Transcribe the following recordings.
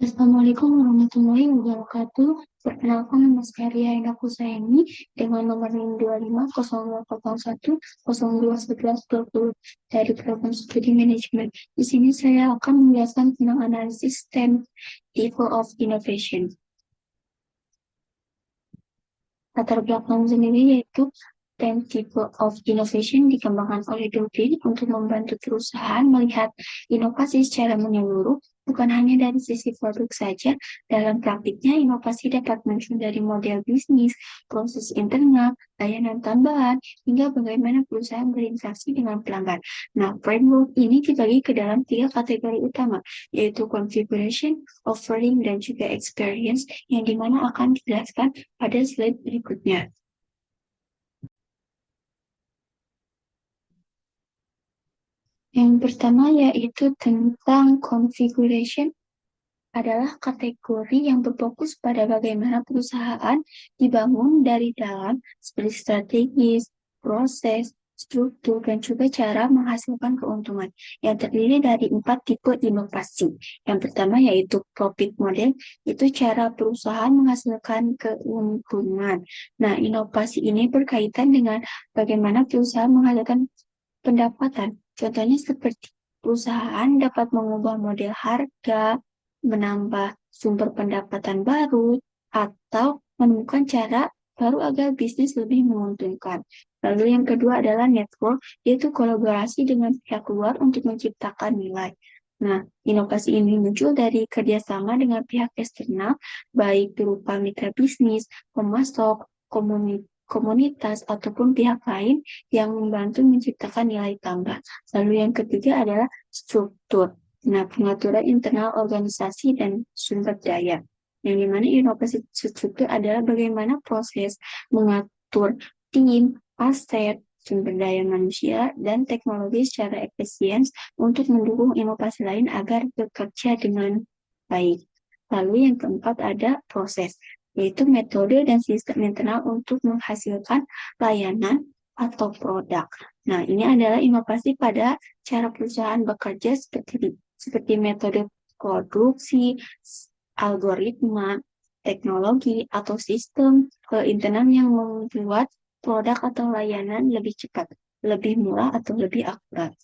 Assalamualaikum warahmatullahi wabarakatuh. Perkenalkan nama saya Ria Endah Kusaini dengan nomor 2501021120 dari program studi manajemen. Di sini saya akan menjelaskan tentang analisis 10 type of innovation. Latar belakang sendiri yaitu 10 type of innovation dikembangkan oleh Dudley untuk membantu perusahaan melihat inovasi secara menyeluruh, bukan hanya dari sisi produk saja. Dalam praktiknya, inovasi dapat muncul dari model bisnis, proses internal, layanan tambahan, hingga bagaimana perusahaan berinteraksi dengan pelanggan. Nah, framework ini dibagi ke dalam 3 kategori utama, yaitu configuration, offering, dan juga experience, yang dimana akan dijelaskan pada slide berikutnya. Yang pertama yaitu tentang configuration, adalah kategori yang berfokus pada bagaimana perusahaan dibangun dari dalam, seperti strategis, proses, struktur, dan juga cara menghasilkan keuntungan, yang terdiri dari 4 tipe inovasi. Yang pertama yaitu profit model, itu cara perusahaan menghasilkan keuntungan. Nah, inovasi ini berkaitan dengan bagaimana perusahaan menghasilkan pendapatan. Contohnya seperti perusahaan dapat mengubah model harga, menambah sumber pendapatan baru, atau menemukan cara baru agar bisnis lebih menguntungkan. Lalu yang kedua adalah network, yaitu kolaborasi dengan pihak luar untuk menciptakan nilai. Nah, inovasi ini muncul dari kerjasama dengan pihak eksternal, baik berupa mitra bisnis, pemasok, komunitas, ataupun pihak lain yang membantu menciptakan nilai tambah. Lalu yang ketiga adalah struktur. Nah, pengaturan internal organisasi dan sumber daya. Yang dimana inovasi struktur adalah bagaimana proses mengatur tim, aset, sumber daya manusia, dan teknologi secara efisien untuk mendukung inovasi lain agar bekerja dengan baik. Lalu yang keempat ada proses, yaitu metode dan sistem internal untuk menghasilkan layanan atau produk. Nah, ini adalah inovasi pada cara perusahaan bekerja seperti metode produksi, algoritma, teknologi, atau sistem internal yang membuat produk atau layanan lebih cepat, lebih murah, atau lebih akurat.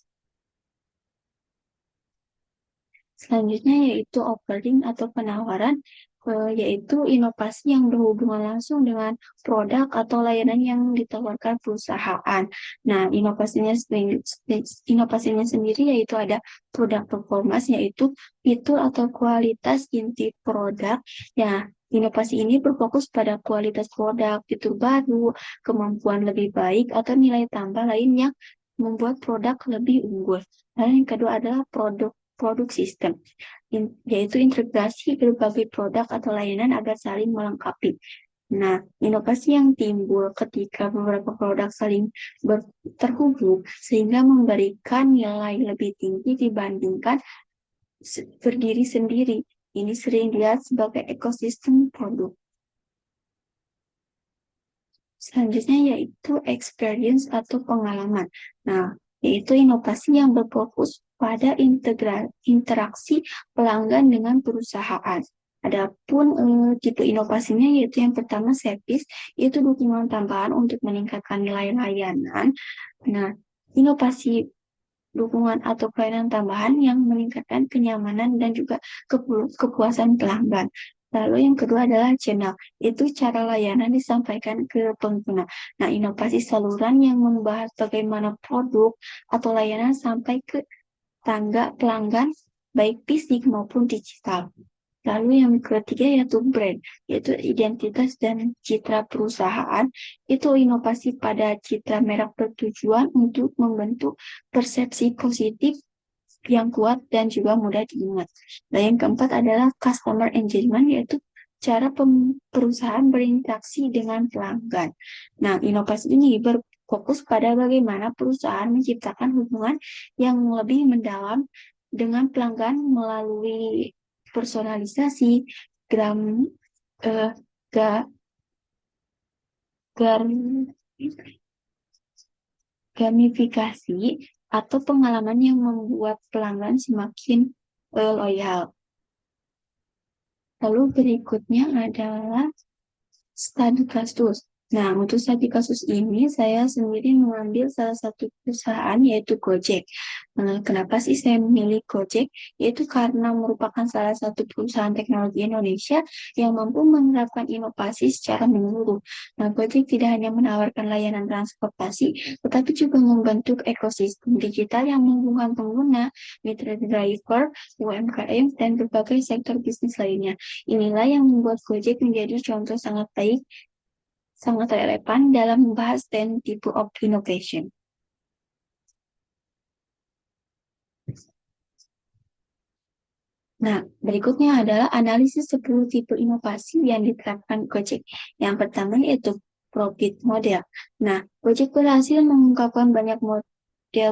Selanjutnya yaitu offering atau penawaran, yaitu inovasi yang berhubungan langsung dengan produk atau layanan yang ditawarkan perusahaan. Nah, inovasinya sendiri yaitu ada produk performance, yaitu fitur atau kualitas inti produk. Ya, inovasi ini berfokus pada kualitas produk, fitur baru, kemampuan lebih baik, atau nilai tambah lain yang membuat produk lebih unggul. Lalu yang kedua adalah produk sistem, yaitu integrasi berbagai produk atau layanan agar saling melengkapi. Nah, inovasi yang timbul ketika beberapa produk saling terhubung sehingga memberikan nilai lebih tinggi dibandingkan berdiri sendiri. Ini sering dilihat sebagai ekosistem produk. Selanjutnya yaitu experience atau pengalaman. Nah, yaitu inovasi yang berfokus pada interaksi pelanggan dengan perusahaan. Adapun tipe inovasinya yaitu yang pertama service, yaitu dukungan tambahan untuk meningkatkan nilai layanan. Nah, inovasi dukungan atau pelayanan tambahan yang meningkatkan kenyamanan dan juga kepuasan pelanggan. Lalu yang kedua adalah channel, itu cara layanan disampaikan ke pengguna. Nah, inovasi saluran yang membahas bagaimana produk atau layanan sampai ke tangga pelanggan, baik fisik maupun digital. Lalu yang ketiga yaitu brand, yaitu identitas dan citra perusahaan. Itu inovasi pada citra merek bertujuan untuk membentuk persepsi positif yang kuat dan juga mudah diingat. Nah, yang keempat adalah customer engagement, yaitu cara perusahaan berinteraksi dengan pelanggan. Nah, inovasi ini berfokus pada bagaimana perusahaan menciptakan hubungan yang lebih mendalam dengan pelanggan melalui personalisasi, gram, eh, ga- gar- gamifikasi, atau pengalaman yang membuat pelanggan semakin loyal. Lalu berikutnya adalah studi kasus. Nah, untuk studi kasus ini saya sendiri mengambil salah satu perusahaan yaitu Gojek. Nah, kenapa sih saya memilih Gojek? Yaitu karena merupakan salah satu perusahaan teknologi Indonesia yang mampu menerapkan inovasi secara menyeluruh. Nah, Gojek tidak hanya menawarkan layanan transportasi, tetapi juga membentuk ekosistem digital yang menghubungkan pengguna, mitra driver, UMKM, dan berbagai sektor bisnis lainnya. Inilah yang membuat Gojek menjadi contoh sangat baik, sangat relevan dalam membahas 10 tipe of innovation. Nah, berikutnya adalah analisis 10 tipe inovasi yang diterapkan Gojek. Yang pertama yaitu profit model. Nah, Gojek berhasil mengungkapkan banyak model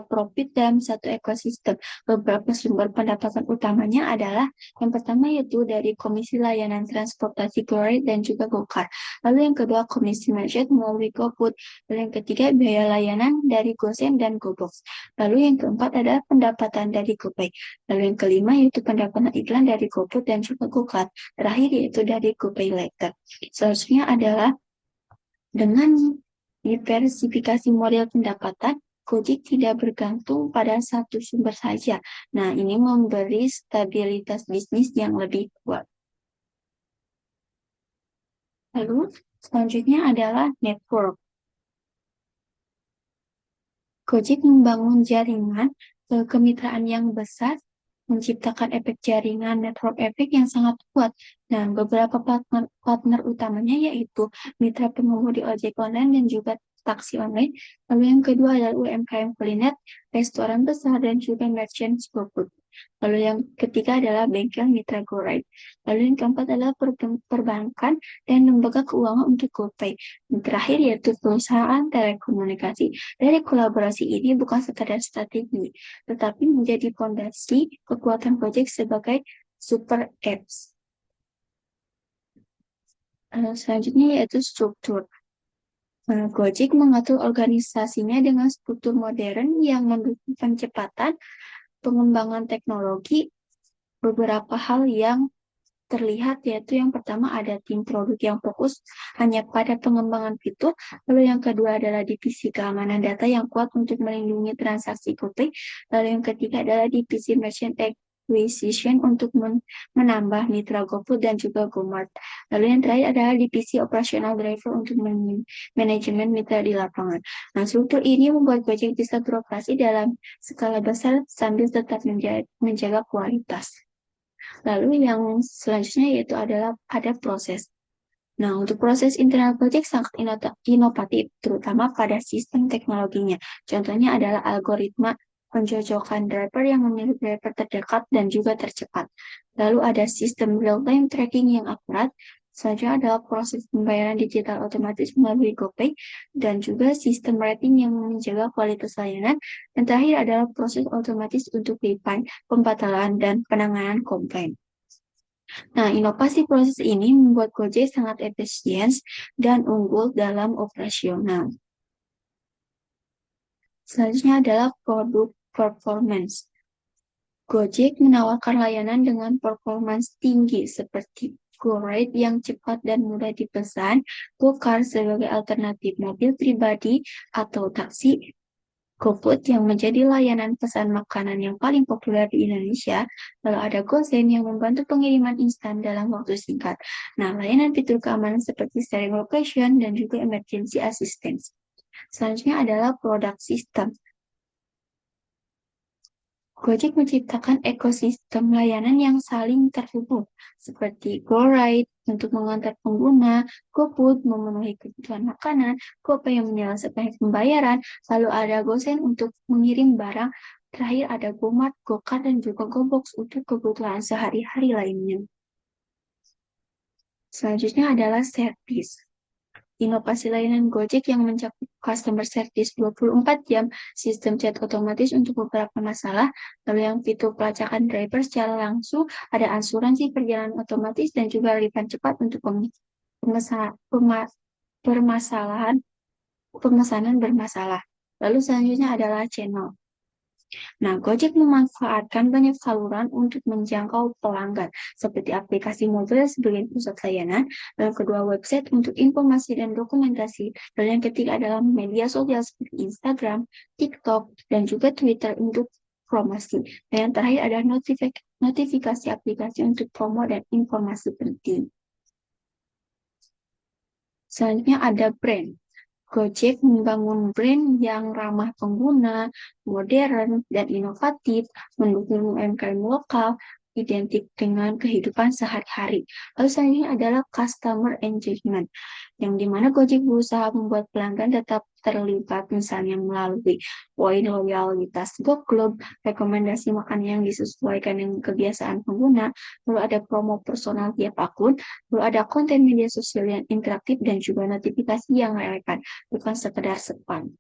profit dalam satu ekosistem. Beberapa sumber pendapatan utamanya adalah yang pertama yaitu dari Komisi Layanan Transportasi GoRide dan juga GoCar. Lalu yang kedua Komisi Merchant melalui GoFood. Lalu yang ketiga biaya layanan dari GoSend dan GoBox. Lalu yang keempat adalah pendapatan dari GoPay. Lalu yang kelima yaitu pendapatan iklan dari GoFood dan juga GoCar. Terakhir yaitu dari GoPay Later. Selanjutnya adalah dengan diversifikasi model pendapatan, Gojek tidak bergantung pada satu sumber saja. Nah, ini memberi stabilitas bisnis yang lebih kuat. Lalu, selanjutnya adalah network. Gojek membangun jaringan kemitraan yang besar, menciptakan efek jaringan network efek yang sangat kuat. Nah, beberapa partner utamanya yaitu mitra pengemudi ojek online dan juga taksi online. Lalu yang kedua adalah UMKM kuliner, restoran besar, dan juga merchant GoFood. Lalu yang ketiga adalah bengkel mitra GoRide. Lalu yang keempat adalah perbankan dan lembaga keuangan untuk GoPay. Dan terakhir yaitu perusahaan telekomunikasi. Dari kolaborasi ini bukan sekadar strategi, tetapi menjadi fondasi kekuatan Gojek sebagai super apps. Selanjutnya yaitu struktur. Gojek mengatur organisasinya dengan struktur modern yang mendukung percepatan pengembangan teknologi. Beberapa hal yang terlihat yaitu yang pertama ada tim produk yang fokus hanya pada pengembangan fitur, lalu yang kedua adalah divisi keamanan data yang kuat untuk melindungi transaksi GoPay, lalu yang ketiga adalah divisi merchant acquisition untuk menambah mitra GoFood dan juga GoMart. Lalu yang terakhir adalah divisi operasional driver untuk manajemen mitra di lapangan. Nah, struktur ini membuat Gojek bisa beroperasi dalam skala besar sambil tetap menjaga kualitas. Lalu yang selanjutnya yaitu adalah ada proses. Nah, untuk proses internal project sangat inovatif, terutama pada sistem teknologinya. Contohnya adalah algoritma pencocokan driver yang memilih driver terdekat dan juga tercepat. Lalu ada sistem real-time tracking yang akurat. Selanjutnya adalah proses pembayaran digital otomatis melalui GoPay dan juga sistem rating yang menjaga kualitas layanan. Dan terakhir adalah proses otomatis untuk refund, pembatalan, dan penanganan komplain. Nah, inovasi proses ini membuat Gojek sangat efisien dan unggul dalam operasional. Selanjutnya adalah produk performance. Gojek menawarkan layanan dengan performance tinggi seperti GoRide yang cepat dan mudah dipesan, GoCar sebagai alternatif mobil pribadi atau taksi, GoFood yang menjadi layanan pesan makanan yang paling populer di Indonesia, lalu ada GoSend yang membantu pengiriman instan dalam waktu singkat. Nah, layanan fitur keamanan seperti sharing location dan juga emergency assistance. Selanjutnya adalah product system. Gojek menciptakan ekosistem layanan yang saling terhubung, seperti GoRide untuk mengantar pengguna, GoFood memenuhi kebutuhan makanan, GoPay yang menyelesaikan pembayaran, lalu ada GoSend untuk mengirim barang, terakhir ada GoMart, GoCar, dan juga GoBox untuk kebutuhan sehari-hari lainnya. Selanjutnya adalah service. Inovasi layanan Gojek yang mencakup customer service 24 jam, sistem chat otomatis untuk beberapa masalah, lalu yang fitur pelacakan driver secara langsung, ada asuransi perjalanan otomatis, dan juga refund cepat untuk permasalahan pemesanan bermasalah. Lalu selanjutnya adalah channel. Nah, Gojek memanfaatkan banyak saluran untuk menjangkau pelanggan, seperti aplikasi mobil sebagai pusat layanan, dan kedua website untuk informasi dan dokumentasi, dan yang ketiga adalah media sosial seperti Instagram, TikTok, dan juga Twitter untuk promosi. Dan yang terakhir adalah notifikasi aplikasi untuk promo dan informasi penting. Selanjutnya ada brand. Gojek membangun brand yang ramah pengguna, modern, dan inovatif, mendukung UMKM lokal, identik dengan kehidupan sehari-hari. Lalu selanjutnya adalah customer engagement, yang dimana Gojek berusaha membuat pelanggan tetap terlibat, misalnya melalui poin loyalitas GoClub, rekomendasi makanan yang disesuaikan dengan kebiasaan pengguna, lalu ada promo personal tiap akun, lalu ada konten media sosial yang interaktif, dan juga notifikasi yang relevan, bukan sekedar spam.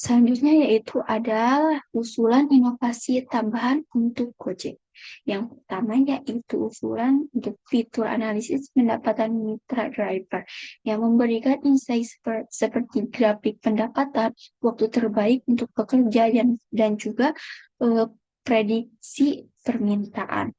Selanjutnya yaitu adalah usulan inovasi tambahan untuk Gojek. Yang pertama yaitu usulan untuk fitur analisis pendapatan mitra driver yang memberikan insight seperti grafik pendapatan, waktu terbaik untuk pekerja dan juga prediksi permintaan.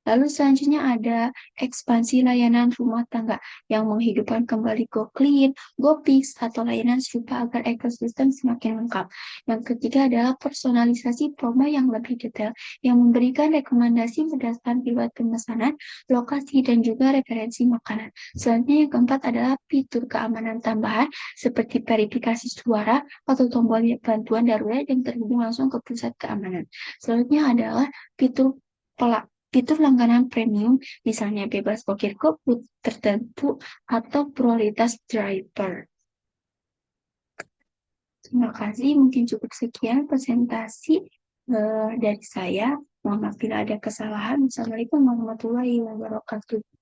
Lalu selanjutnya ada ekspansi layanan rumah tangga yang menghidupkan kembali GoClean, GoPix, atau layanan serupa agar ekosistem semakin lengkap. Yang ketiga adalah personalisasi promo yang lebih detail, yang memberikan rekomendasi berdasarkan riwayat pemesanan, lokasi, dan juga referensi makanan. Selanjutnya yang keempat adalah fitur keamanan tambahan seperti verifikasi suara atau tombol bantuan darurat yang terhubung langsung ke pusat keamanan. Selanjutnya adalah fitur fitur langganan premium, misalnya bebas parkir GoFood tertentu atau prioritas driver. Terima kasih, mungkin cukup sekian presentasi dari saya. Mohon maaf bila ada kesalahan. Assalamualaikum warahmatullahi wabarakatuh.